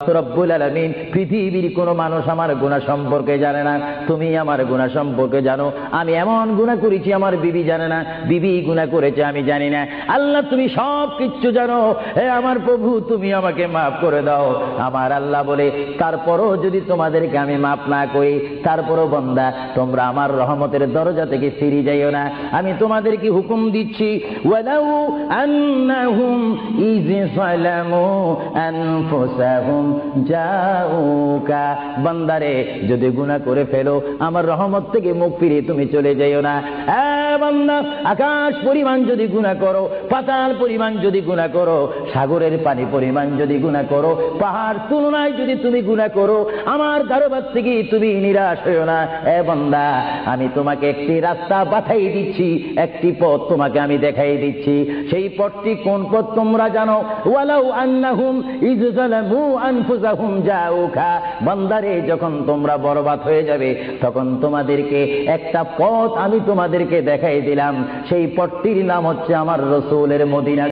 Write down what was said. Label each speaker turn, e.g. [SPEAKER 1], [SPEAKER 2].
[SPEAKER 1] রব্বুল আলামিন পৃথিবীর কোনো মানুষ আমার গুনাহ সম্পর্কে জানে না, তুমি আমার গুনাহ সম্পর্কে জানো। আমি এমন গুনাহ করেছি আমার বিবি জানে না, বিবি গুনাহ করেছে আমি জানি না। আল্লাহ তুমি সব কিচ্ছু জানো, হে আমার প্রভু তুমি আমাকে মাফ করে দাও। আমার আল্লাহ বলে তারপরও যদি তোমাদেরকে আমি মাফ না করি, তারপরও বান্দা তোমরা আমার রহমতের দরজা থেকে ফিরে যাইও না। আমি তোমাদেরকে হুকুম দিচ্ছি, ওয়ালাউ আন্নাহুম ইয যালামু আনফুসাহুম যাউকা, বান্দারে যদি গুনাহ করে ফেলো আমার রহমত থেকে মুখ ফিরিয়ে তুমি চলে যাইও না। বান্দা আকাশ পরিমাণ যদি গুনাহ করো, পাতাল পরিমাণ যদি গুনাহ করো, সাগরের পানি পরিমাণ যদি গুনাহ করো, পাহাড় তুলনায় যদি তুমি গুনাহ করো, আমার দরবার থেকে তুমি নিরাশ হইও না। বান্দা আমি তোমাকে একটি রাস্তা পাঠাই দিচ্ছি, একটি পথ তোমাকে আমি দেখাই দিচ্ছি। সেই পথটি কোন পথ তোমরা জানো? ওয়ালাউ আন্নাহুম ইয যালামু আনফুসাহুম যাউকা, বান্দারে যখন তোমরা বরবাদ হয়ে যাবে তখন তোমাদেরকে একটা পথ আমি তোমাদেরকে দেখাই দিলাম। সেই পথটির নাম হচ্ছে আমার রাসূলের মদিনা।